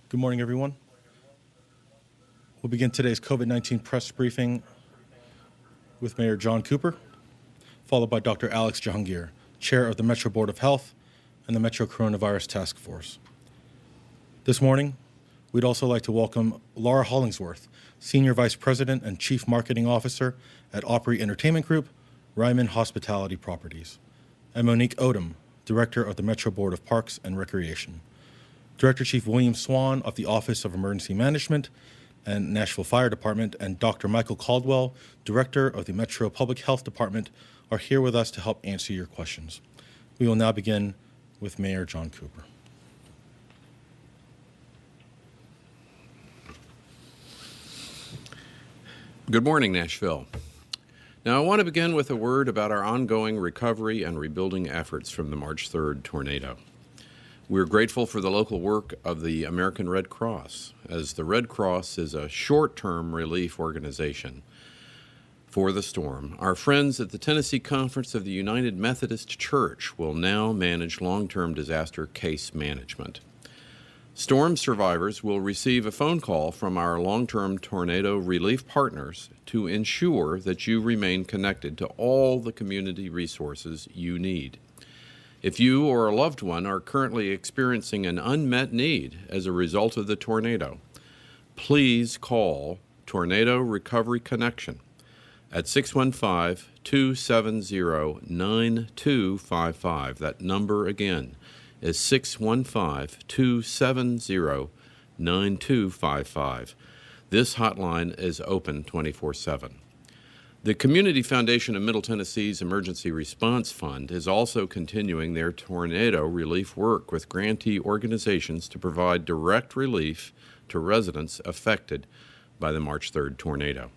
Good morning, everyone. We'll begin today's COVID-19 press briefing with Mayor John Cooper, followed by Dr. Alex Jahangir, Chair of the Metro Board of Health and the Metro Coronavirus Task Force. This morning, we'd also like to welcome Laura Hollingsworth, Senior Vice President and Chief Marketing Officer at Opry Entertainment Group, Ryman Hospitality Properties, and Monique Odom, Director of the Metro Board of Parks and Recreation. Director Chief William Swan of the Office of Emergency Management and Nashville Fire Department, and Dr. Michael Caldwell, Director of the Metro Public Health Department, are here with us to help answer your questions. We will now begin with Mayor John Cooper. Good morning, Nashville. Now, I want to begin with a word about our ongoing recovery and rebuilding efforts from the March 3rd tornado. We're grateful for the local work of the American Red Cross, as the Red Cross is a short-term relief organization for the storm. Our friends at the Tennessee Conference of the United Methodist Church will now manage long-term disaster case management. Storm survivors will receive a phone call from our long-term tornado relief partners to ensure that you remain connected to all the community resources you need. If you or a loved one are currently experiencing an unmet need as a result of the tornado, please call Tornado Recovery Connection at 615-270-9255. That number again is 615-270-9255. This hotline is open 24/7. The Community Foundation of Middle Tennessee's Emergency Response Fund is also continuing their tornado relief work with grantee organizations to provide direct relief to residents affected by the March 3rd tornado.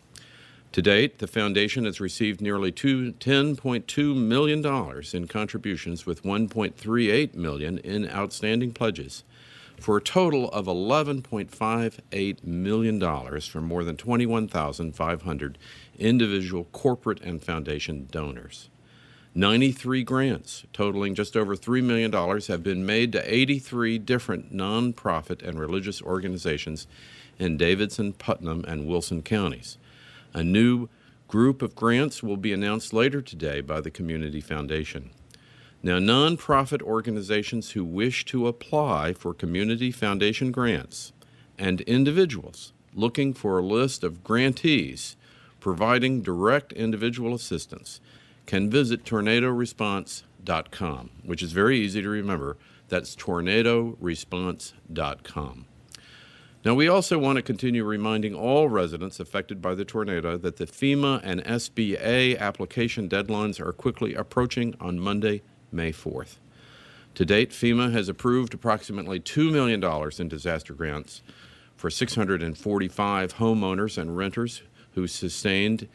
To date, the foundation has received nearly $10.2 million in contributions, with $1.38 million in outstanding pledges, for a total of $11.58 million from more than 21,500 individual, corporate, and foundation donors. 93 grants totaling just over $3 million have been made to 83 different nonprofit and religious organizations in Davidson, Putnam, and Wilson counties. A new group of grants will be announced later today by the Community Foundation. Now, nonprofit organizations who wish to apply for Community Foundation grants and individuals looking for a list of grantees providing direct individual assistance can visit tornadoresponse.com, which is very easy to remember. That's tornadoresponse.com. Now, we also want to continue reminding all residents affected by the tornado that the FEMA and SBA application deadlines are quickly approaching on Monday, May 4th. To date, FEMA has approved approximately $2 million in disaster grants for 645 homeowners and renters who sustained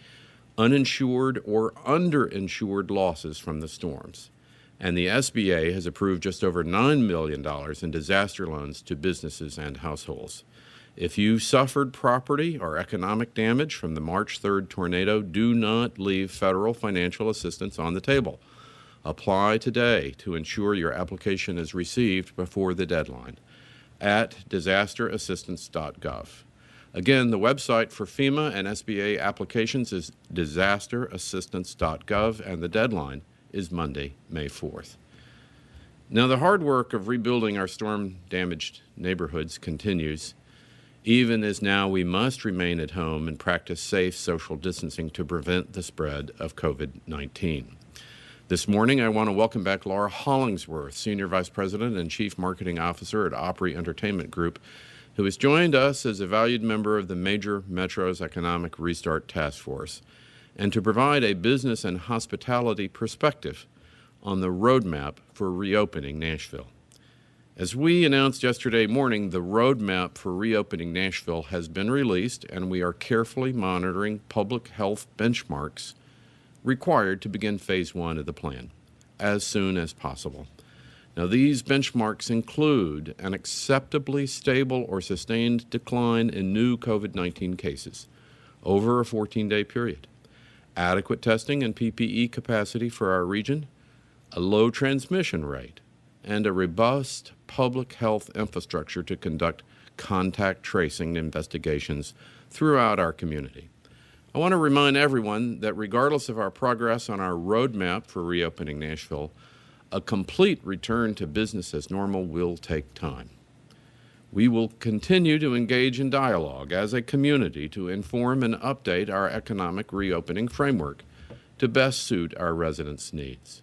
uninsured or underinsured losses from the storms. And the SBA has approved just over $9 million in disaster loans to businesses and households. If you suffered property or economic damage from the March 3rd tornado, do not leave federal financial assistance on the table. Apply today to ensure your application is received before the deadline at disasterassistance.gov. Again, the website for FEMA and SBA applications is disasterassistance.gov, and the deadline is Monday, May 4th. Now, the hard work of rebuilding our storm-damaged neighborhoods continues, even as now we must remain at home and practice safe social distancing to prevent the spread of COVID-19. This morning, I want to welcome back Laura Hollingsworth, Senior Vice President and Chief Marketing Officer at Opry Entertainment Group, who has joined us as a valued member of the Major Metro's Economic Restart Task Force, and to provide a business and hospitality perspective on the roadmap for reopening Nashville. As we announced yesterday morning, the roadmap for reopening Nashville has been released, and we are carefully monitoring public health benchmarks required to begin phase 1 of the plan as soon as possible. Now, these benchmarks include an acceptably stable or sustained decline in new COVID-19 cases over a 14-day period, adequate testing and PPE capacity for our region, a low transmission rate, and a robust public health infrastructure to conduct contact tracing investigations throughout our community. I want to remind everyone that regardless of our progress on our roadmap for reopening Nashville, a complete return to business as normal will take time. We will continue to engage in dialogue as a community to inform and update our economic reopening framework to best suit our residents' needs.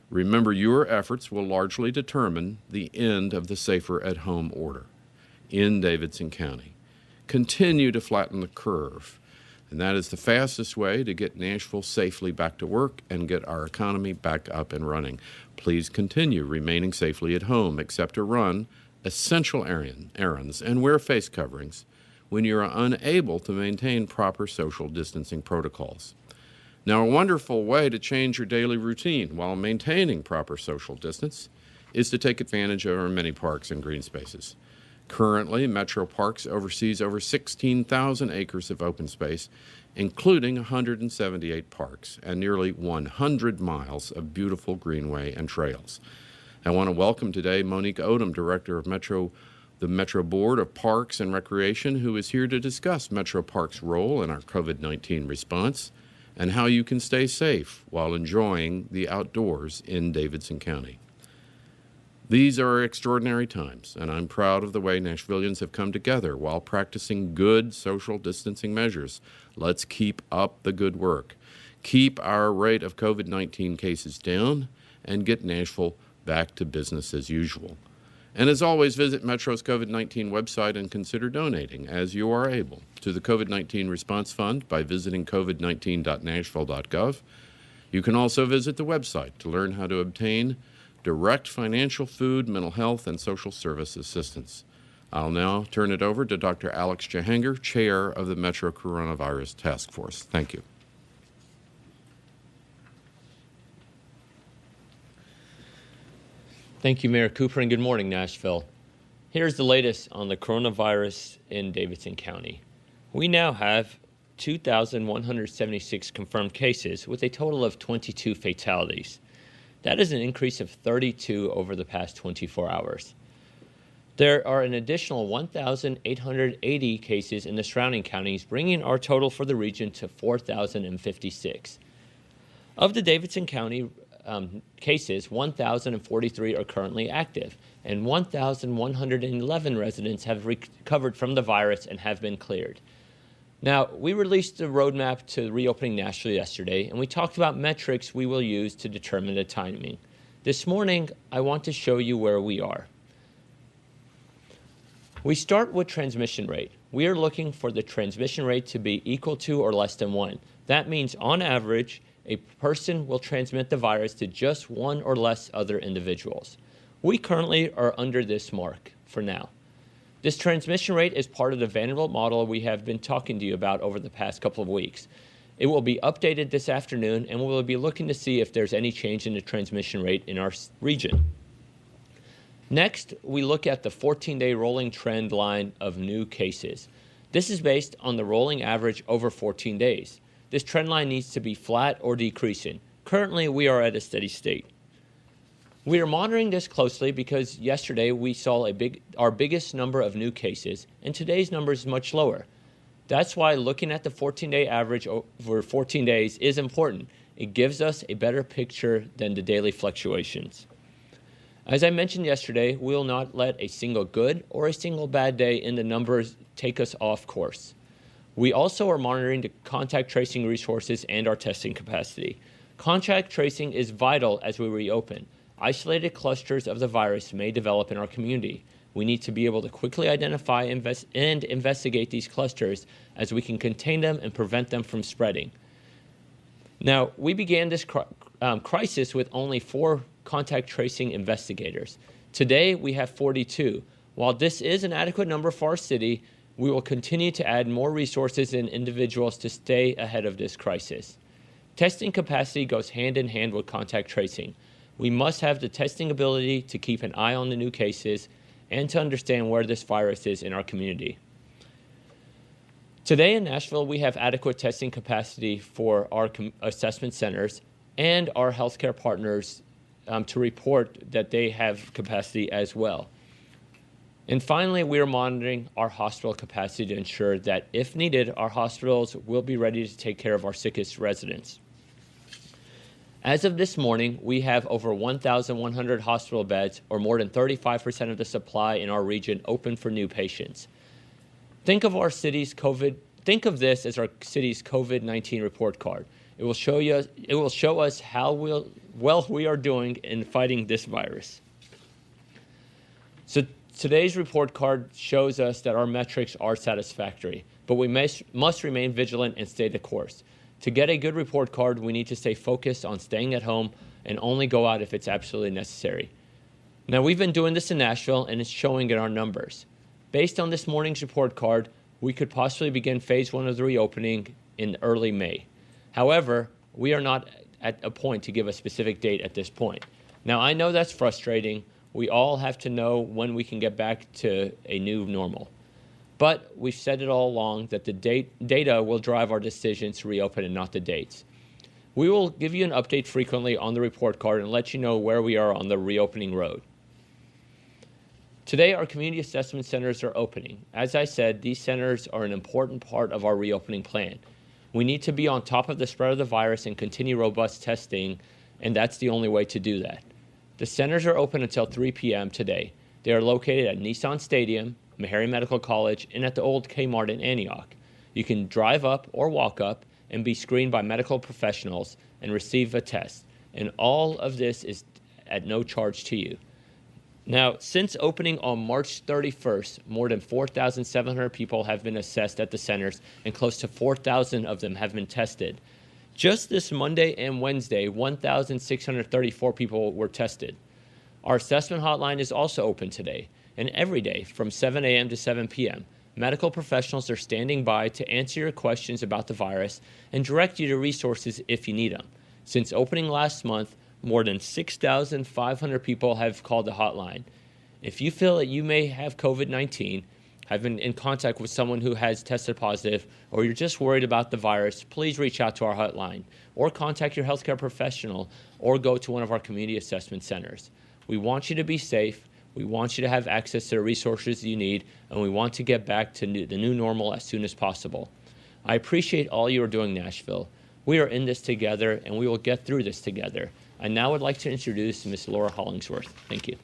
Remember, your efforts will largely determine the end of the Safer at Home order in Davidson County. Continue to flatten the curve, and that is the fastest way to get Nashville safely back to work and get our economy back up and running. Please continue remaining safely at home, except to run essential errands and wear face coverings when you are unable to maintain proper social distancing protocols. Now, a wonderful way to change your daily routine while maintaining proper social distance is to take advantage of our many parks and green spaces. Currently, Metro Parks oversees over 16,000 acres of open space, including 178 parks and nearly 100 miles of beautiful greenway and trails. I want to welcome today Monique Odom, Director of the Metro Board of Parks and Recreation, who is here to discuss Metro Parks' role in our COVID-19 response and how you can stay safe while enjoying the outdoors in Davidson County. These are extraordinary times, and I'm proud of the way Nashvillians have come together while practicing good social distancing measures. Let's keep up the good work, keep our rate of COVID-19 cases down, and get Nashville back to business as usual. And as always, visit Metro's COVID-19 website and consider donating, as you are able, to the COVID-19 Response Fund by visiting covid19.nashville.gov. You can also visit the website to learn how to obtain direct financial, food, mental health, and social service assistance. I'll now turn it over to Dr. Alex Jahangir, Chair of the Metro Coronavirus Task Force. Thank you. Thank you, Mayor Cooper, and good morning, Nashville. Here's the latest on the coronavirus in Davidson County. We now have 2,176 confirmed cases with a total of 22 fatalities. That is an increase of 32 over the past 24 hours. There are an additional 1,880 cases in the surrounding counties, bringing our total for the region to 4,056. Of the Davidson County cases, 1,043 are currently active, and 1,111 residents have recovered from the virus and have been cleared. Now, we released the roadmap to reopening Nashville yesterday, and we talked about metrics we will use to determine the timing. This morning, I want to show you where we are. We start with transmission rate. We are looking for the transmission rate to be equal to or less than 1. That means, on average, a person will transmit the virus to just one or less other individuals. We currently are under this mark for now. This transmission rate is part of the Vanderbilt model we have been talking to you about over the past couple of weeks. It will be updated this afternoon, and we will be looking to see if there's any change in the transmission rate in our region. Next, we look at the 14-day rolling trend line of new cases. This is based on the rolling average over 14 days. This trend line needs to be flat or decreasing. Currently, we are at a steady state. We are monitoring this closely because yesterday we saw our biggest number of new cases, and today's number is much lower. That's why looking at the 14-day average over 14 days is important. It gives us a better picture than the daily fluctuations. As I mentioned yesterday, we will not let a single good or a single bad day in the numbers take us off course. We also are monitoring the contact tracing resources and our testing capacity. Contact tracing is vital as we reopen. Isolated clusters of the virus may develop in our community. We need to be able to quickly identify and investigate these clusters as we can contain them and prevent them from spreading. Now, we began this crisis with only 4 contact tracing investigators. Today, we have 42. While this is an adequate number for our city, we will continue to add more resources and individuals to stay ahead of this crisis. Testing capacity goes hand in hand with contact tracing. We must have the testing ability to keep an eye on the new cases and to understand where this virus is in our community. Today in Nashville, we have adequate testing capacity for our assessment centers and our healthcare partners to report that they have capacity as well. And finally, we are monitoring our hospital capacity to ensure that, if needed, our hospitals will be ready to take care of our sickest residents. As of this morning, we have over 1,100 hospital beds, or more than 35% of the supply in our region, open for new patients. Think of this as our city's COVID-19 report card. It will show us how well we are doing in fighting this virus. So today's report card shows us that our metrics are satisfactory, but we must remain vigilant and stay the course. To get a good report card, we need to stay focused on staying at home and only go out if it's absolutely necessary. Now, we've been doing this in Nashville, and it's showing in our numbers. Based on this morning's report card, we could possibly begin phase 1 of the reopening in early May. However, we are not at a point to give a specific date at this point. Now, I know that's frustrating. We all have to know when we can get back to a new normal. But we've said it all along that the data will drive our decisions to reopen and not the dates. We will give you an update frequently on the report card and let you know where we are on the reopening road. Today, our community assessment centers are opening. As I said, these centers are an important part of our reopening plan. We need to be on top of the spread of the virus and continue robust testing, and that's the only way to do that. The centers are open until 3 p.m. today. They are located at Nissan Stadium, Meharry Medical College, and at the old Kmart in Antioch. You can drive up or walk up and be screened by medical professionals and receive a test. And all of this is at no charge to you. Now, since opening on March 31st, more than 4,700 people have been assessed at the centers, and close to 4,000 of them have been tested. Just this Monday and Wednesday, 1,634 people were tested. Our assessment hotline is also open today, and every day from 7 a.m. to 7 p.m. Medical professionals are standing by to answer your questions about the virus and direct you to resources if you need them. Since opening last month, more than 6,500 people have called the hotline. If you feel that you may have COVID-19, have been in contact with someone who has tested positive, or you're just worried about the virus, please reach out to our hotline or contact your healthcare professional or go to one of our community assessment centers. We want you to be safe. We want you to have access to the resources you need, and we want to get back to the new normal as soon as possible. I appreciate all you are doing, Nashville. We are in this together, and we will get through this together. I now would like to introduce Ms. Laura Hollingsworth. Thank you.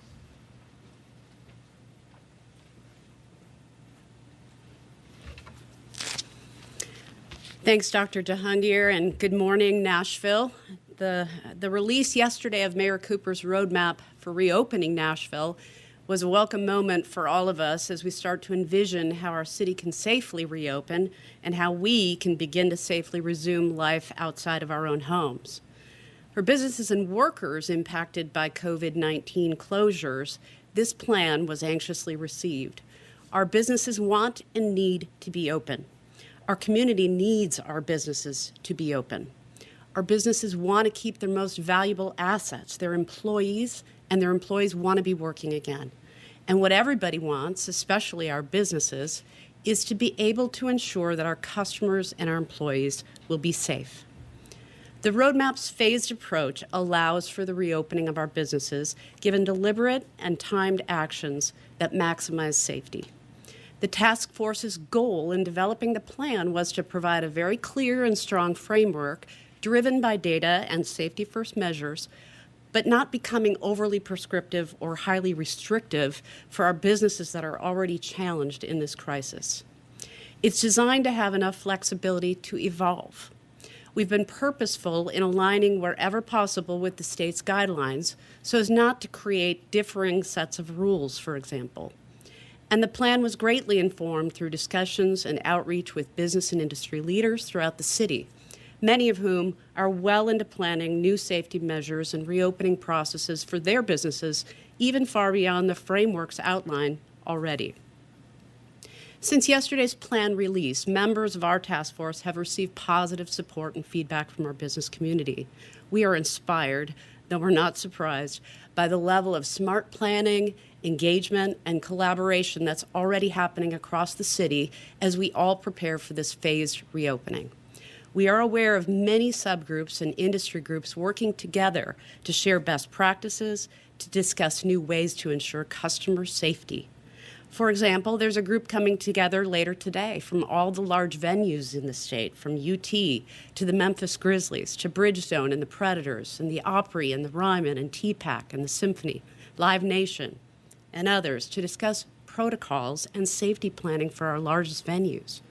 Thanks, Dr. Jahangir, and good morning, Nashville. The release yesterday of Mayor Cooper's roadmap for reopening Nashville was a welcome moment for all of us as we start to envision how our city can safely reopen and how we can begin to safely resume life outside of our own homes. For businesses and workers impacted by COVID-19 closures, this plan was anxiously received. Our businesses want and need to be open. Our community needs our businesses to be open. Our businesses want to keep their most valuable assets, their employees, and their employees want to be working again. And what everybody wants, especially our businesses, is to be able to ensure that our customers and our employees will be safe. The roadmap's phased approach allows for the reopening of our businesses, given deliberate and timed actions that maximize safety. The task force's goal in developing the plan was to provide a very clear and strong framework driven by data and safety-first measures, but not becoming overly prescriptive or highly restrictive for our businesses that are already challenged in this crisis. It's designed to have enough flexibility to evolve. We've been purposeful in aligning wherever possible with the state's guidelines so as not to create differing sets of rules, for example. And the plan was greatly informed through discussions and outreach with business and industry leaders throughout the city, many of whom are well into planning new safety measures and reopening processes for their businesses, even far beyond the frameworks outlined already. Since yesterday's plan release, members of our task force have received positive support and feedback from our business community. We are inspired, though we're not surprised, by the level of smart planning, engagement, and collaboration that's already happening across the city as we all prepare for this phased reopening. We are aware of many subgroups and industry groups working together to share best practices, to discuss new ways to ensure customer safety. For example, there's a group coming together later today from all the large venues in the state, from UT to the Memphis Grizzlies to Bridgestone and the Predators and the Opry and the Ryman and TPAC and the Symphony, Live Nation, and others to discuss protocols and safety planning for our largest venues.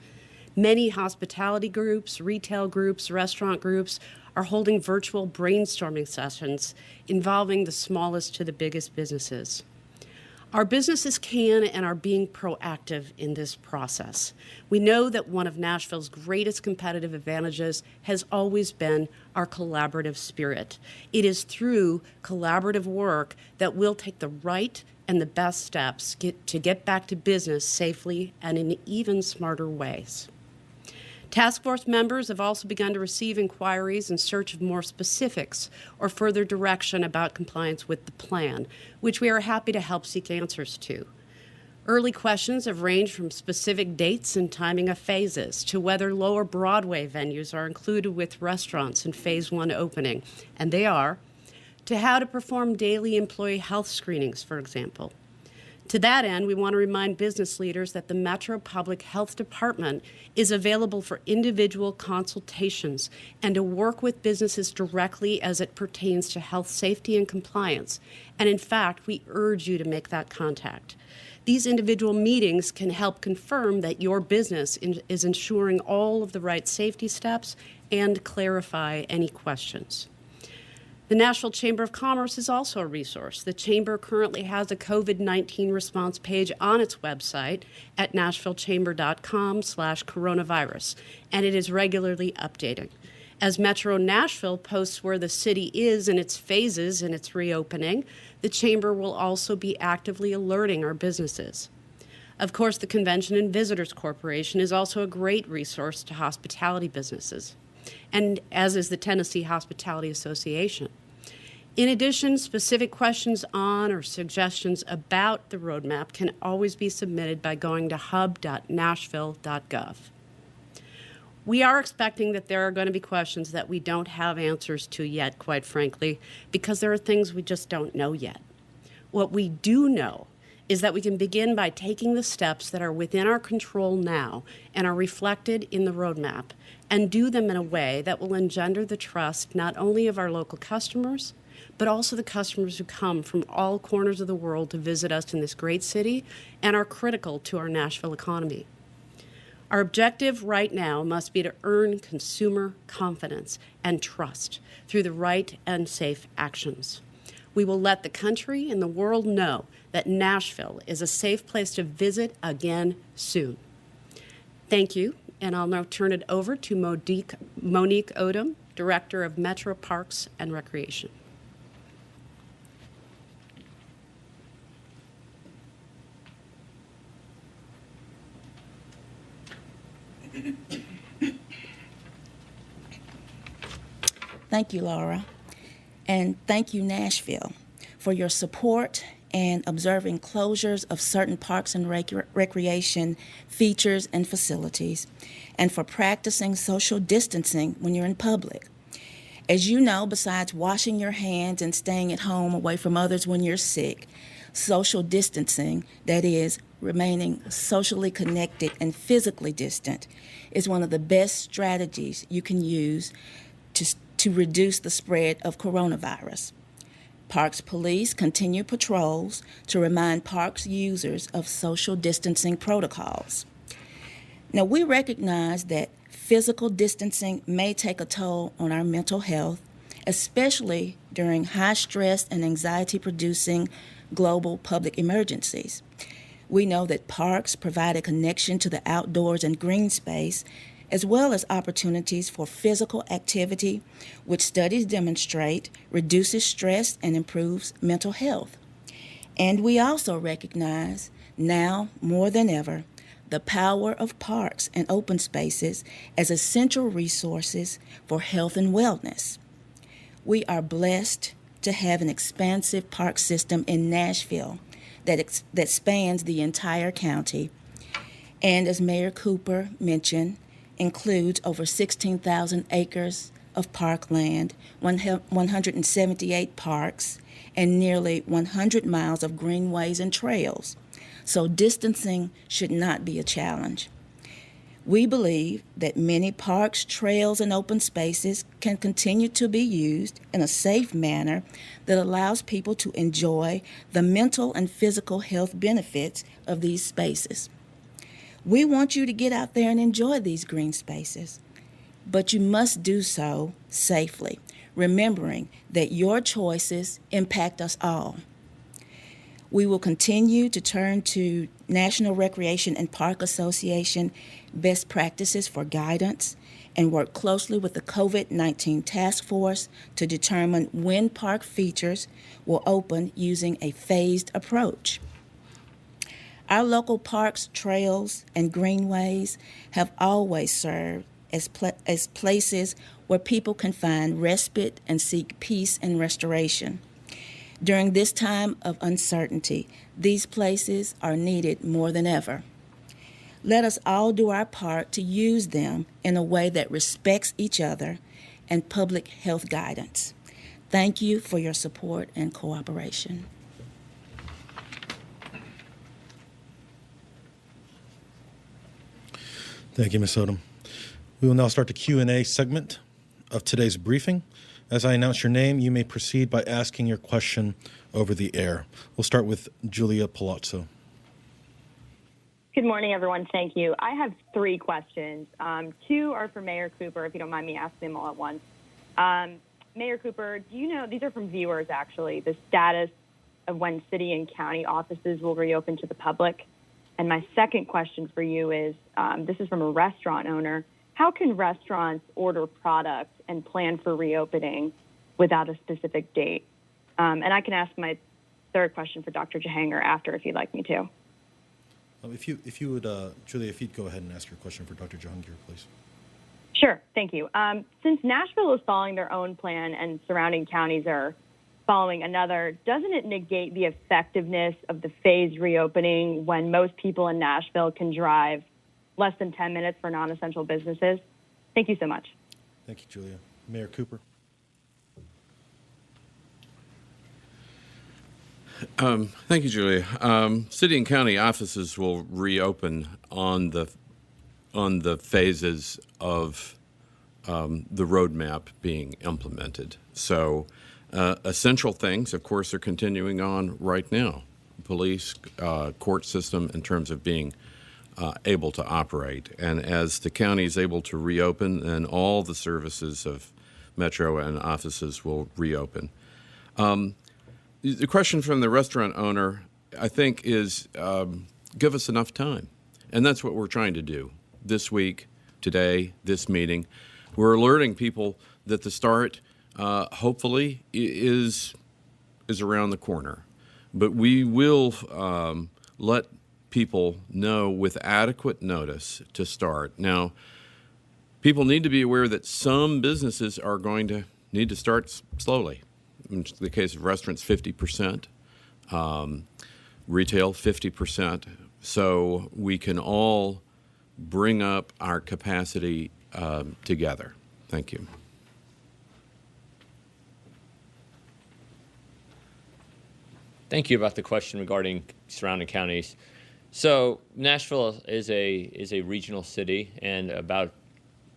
Many hospitality groups, retail groups, restaurant groups are holding virtual brainstorming sessions involving the smallest to the biggest businesses. Our businesses can and are being proactive in this process. We know that one of Nashville's greatest competitive advantages has always been our collaborative spirit. It is through collaborative work that we'll take the right and the best steps to get back to business safely and in even smarter ways. Task force members have also begun to receive inquiries in search of more specifics or further direction about compliance with the plan, which we are happy to help seek answers to. Early questions have ranged from specific dates and timing of phases to whether lower Broadway venues are included with restaurants in Phase 1 opening, and they are, to how to perform daily employee health screenings, for example. To that end, we want to remind business leaders that the Metro Public Health Department is available for individual consultations and to work with businesses directly as it pertains to health safety and compliance. And in fact, we urge you to make that contact. These individual meetings can help confirm that your business is ensuring all of the right safety steps and clarify any questions. The Nashville Chamber of Commerce is also a resource. The Chamber currently has a COVID-19 response page on its website at nashvillechamber.com/coronavirus, and it is regularly updating. As Metro Nashville posts where the city is in its phases in its reopening, the Chamber will also be actively alerting our businesses. Of course, the Convention and Visitors Corporation is also a great resource to hospitality businesses, and as is the Tennessee Hospitality Association. In addition, specific questions on or suggestions about the roadmap can always be submitted by going to hub.nashville.gov. We are expecting that there are going to be questions that we don't have answers to yet, quite frankly, because there are things we just don't know yet. What we do know is that we can begin by taking the steps that are within our control now and are reflected in the roadmap, and do them in a way that will engender the trust not only of our local customers, but also the customers who come from all corners of the world to visit us in this great city and are critical to our Nashville economy. Our objective right now must be to earn consumer confidence and trust through the right and safe actions. We will let the country and the world know that Nashville is a safe place to visit again soon. Thank you, and I'll now turn it over to Monique Odom, Director of Metro Parks and Recreation. Thank you, Laura, and thank you, Nashville, for your support and observing closures of certain parks and recreation features and facilities, and for practicing social distancing when you're in public. As you know, besides washing your hands and staying at home away from others when you're sick, social distancing, that is, remaining socially connected and physically distant, is one of the best strategies you can use to reduce the spread of coronavirus. Parks Police continue patrols to remind parks users of social distancing protocols. Now, we recognize that physical distancing may take a toll on our mental health, especially during high-stress and anxiety-producing global public emergencies. We know that parks provide a connection to the outdoors and green space, as well as opportunities for physical activity, which studies demonstrate reduces stress and improves mental health. And we also recognize, now more than ever, the power of parks and open spaces as essential resources for health and wellness. We are blessed to have an expansive park system in Nashville that spans the entire county, and as Mayor Cooper mentioned, includes over 16,000 acres of parkland, 178 parks, and nearly 100 miles of greenways and trails. so distancing should not be a challenge. We believe that many parks, trails, and open spaces can continue to be used in a safe manner that allows people to enjoy the mental and physical health benefits of these spaces. We want you to get out there and enjoy these green spaces, but you must do so safely, remembering that your choices impact us all. We will continue to turn to National Recreation and Park Association best practices for guidance and work closely with the COVID-19 task force to determine when park features will open using a phased approach. Our local parks, trails, and greenways have always served as places where people can find respite and seek peace and restoration. During this time of uncertainty, these places are needed more than ever. Let us all do our part to use them in a way that respects each other and public health guidance. Thank you for your support and cooperation. Thank you, Ms. Odom. We will now start the Q&A segment of today's briefing. As I announce your name, you may proceed by asking your question over the air. We'll start with Julia Palazzo. Good morning, everyone. Thank you. I have 3 questions. 2 are for Mayor Cooper, if you don't mind me asking them all at once. Mayor Cooper, do you know, these are from viewers actually, the status of when city and county offices will reopen to the public? And my second question for you is, this is from a restaurant owner. How can restaurants order products and plan for reopening without a specific date? And I can ask my third question for Dr. Jahanger after, if you'd like me to. If you would, Julia, if you'd go ahead and ask your question for Dr. Jahangir, please. Sure, thank you. Since Nashville is following their own plan and surrounding counties are following another, doesn't it negate the effectiveness of the phased reopening when most people in Nashville can drive less than 10 minutes for non-essential businesses? Thank you so much. Thank you, Julia. Mayor Cooper. Thank you, Julia. City and county offices will reopen on the phases of the roadmap being implemented. So essential things, of course, are continuing on right now. Police, court system in terms of being able to operate. And as the county is able to reopen, then all the services of Metro and offices will reopen. The question from the restaurant owner, I think, is give us enough time. And that's what we're trying to do this week, today, this meeting. We're alerting people that the start, hopefully, is around the corner. But we will let people know with adequate notice to start. Now, people need to be aware that some businesses are going to need to start slowly. In the case of restaurants, 50%, retail, 50%. So we can all bring up our capacity together. Thank you. Thank you about the question regarding surrounding counties. So Nashville is a regional city, and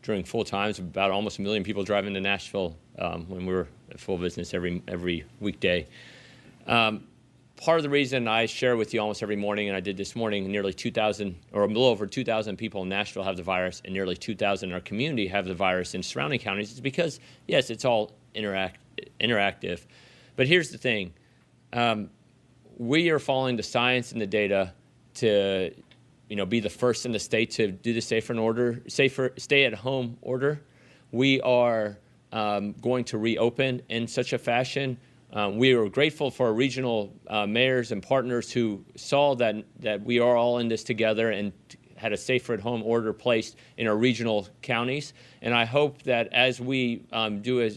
during full times, about almost 1 million people drive into Nashville when we're at full business every weekday. Part of the reason I share with you almost every morning, and I did this morning, nearly 2,000 or a little over 2,000 people in Nashville have the virus, and nearly 2,000 in our community have the virus in surrounding counties, is because, yes, it's all interactive. But here's the thing. We are following the science and the data to be the first in the state to do the safer stay-at-home order. We are going to reopen in such a fashion. We are grateful for our regional mayors and partners who saw that we are all in this together and had a safer-at-home order placed in our regional counties. And I hope that as we do a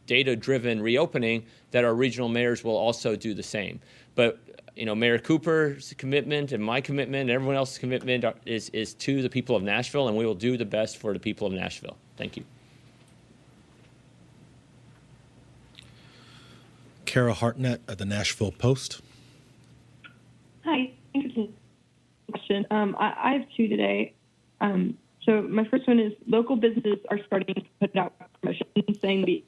data-driven reopening, that our regional mayors will also do the same. But Mayor Cooper's commitment and my commitment and everyone else's commitment is to the people of Nashville, and we will do the best for the people of Nashville. Thank you. Kara Hartnett at the Nashville Post. Hi, thanks for question. I have two today. So my first one is local businesses are starting to put out promotions saying we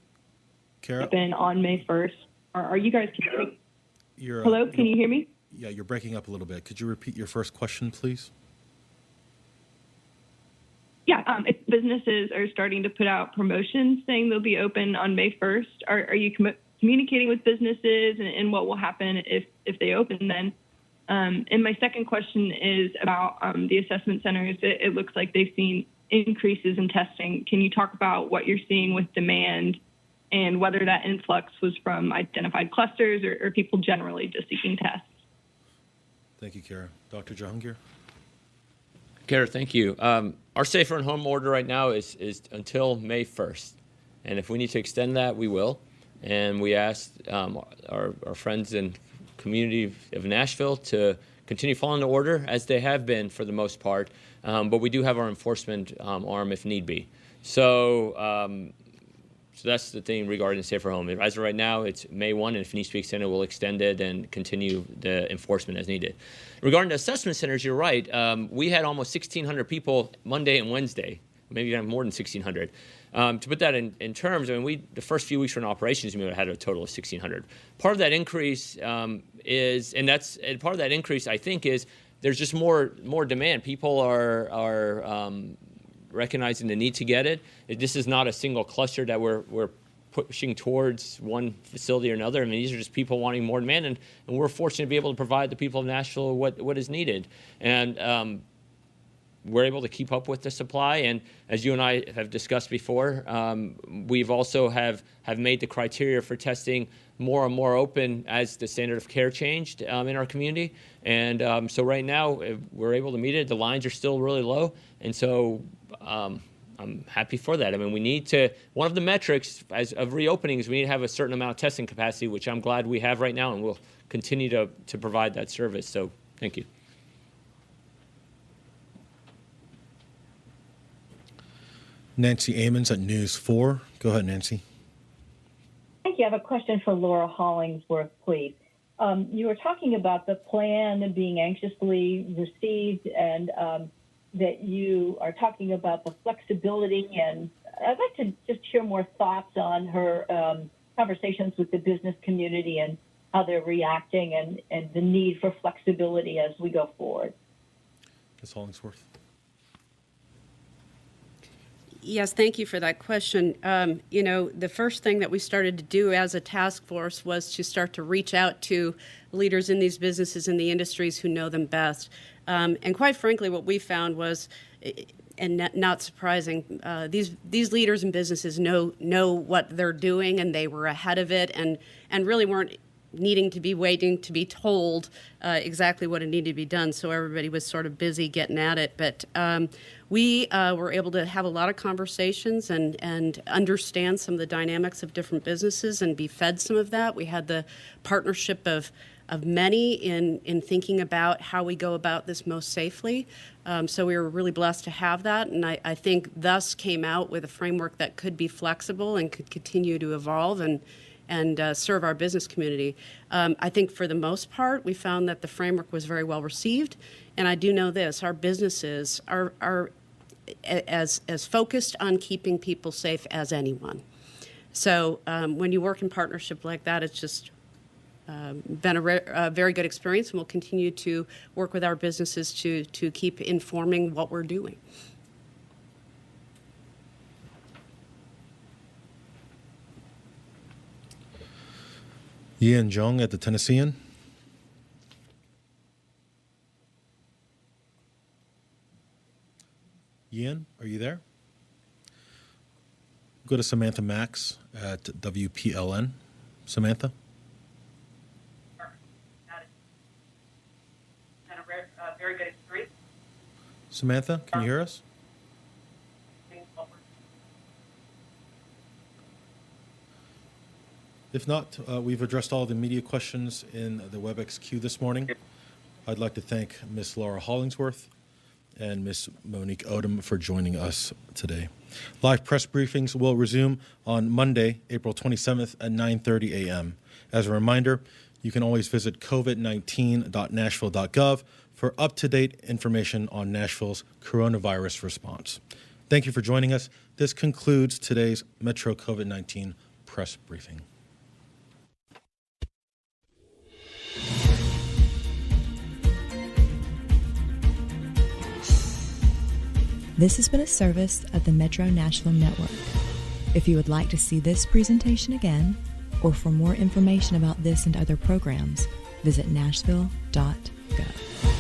open on May 1st. Are you guys hearing me? Hello, can you hear me? Yeah, you're breaking up a little bit. Could you repeat your first question, please? Yeah, if businesses are starting to put out promotions saying they'll be open on May 1st, are you communicating with businesses and what will happen if they open then? And my second question is about the assessment centers. It looks like they've seen increases in testing. Can you talk about what you're seeing with demand and whether that influx was from identified clusters or people generally just seeking tests? Thank you, Kara. Dr. Jahangir? Kara, thank you. Our safer and home order right now is until May 1st. And if we need to extend that, we will. And we asked our friends in community of Nashville to continue following the order as they have been for the most part. But we do have our enforcement arm if need be. So that's the thing regarding safer home. As of right now, it's May 1, and if it needs to be extended, we'll extend it and continue the enforcement as needed. Regarding the assessment centers, you're right. We had almost 1,600 people Monday and Wednesday, maybe even more than 1,600. To put that in terms, I mean, the first few weeks were in operations, we had a total of 1,600. Part of that increase part of that increase, I think, is there's just more demand. People are recognizing the need to get it. This is not a single cluster that we're pushing towards one facility or another. I mean, these are just people wanting more demand, and we're fortunate to be able to provide the people of Nashville what is needed. And we're able to keep up with the supply. And as you and I have discussed before, we've also have made the criteria for testing more and more open as the standard of care changed in our community. And so right now, we're able to meet it. The lines are still really low. And so I'm happy for that. I mean, we need to, one of the metrics of reopening is we need to have a certain amount of testing capacity, which I'm glad we have right now, and we'll continue to provide that service. So thank you. Nancy Amons at News 4. Go ahead, Nancy. Thank you. I have a question for Laura Hollingsworth, please. You were talking about the plan being anxiously received and that you are talking about the flexibility. And I'd like to just hear more thoughts on her conversations with the business community and how they're reacting and the need for flexibility as we go forward. Ms. Hollingsworth. Yes, thank you for that question. The first thing that we started to do as a task force was to start to reach out to leaders in these businesses and the industries who know them best. And quite frankly, what we found was, and not surprising, these leaders and businesses know what they're doing, and they were ahead of it, and really weren't waiting to be told exactly what it needed to be done. So everybody was sort of busy getting at it. But we were able to have a lot of conversations and understand some of the dynamics of different businesses and be fed some of that. We had the partnership of many in thinking about how we go about this most safely. So we were really blessed to have that. And I think thus came out with a framework that could be flexible and could continue to evolve and serve our business community. I think for the most part, we found that the framework was very well received. And I do know this, our businesses are as focused on keeping people safe as anyone. So when you work in partnership like that, it's just been a very good experience, and we'll continue to work with our businesses to keep informing what we're doing. Ian Jung at the Tennessean. Ian, are you there? Go to Samantha Max at WPLN. Samantha? Very good experience. Samantha, can you hear us? If not, we've addressed all the media questions in the WebEx queue this morning. I'd like to thank Ms. Laura Hollingsworth and Ms. Monique Odom for joining us today. Live press briefings will resume on Monday, April 27th at 9:30 a.m. As a reminder, you can always visit covid19.nashville.gov for for up-to-date information on Nashville's coronavirus response. Thank you for joining us. This concludes today's Metro COVID-19 press briefing. This has been a service of the Metro Nashville Network. If you would like to see this presentation again, or for more information about this and other programs, visit nashville.gov.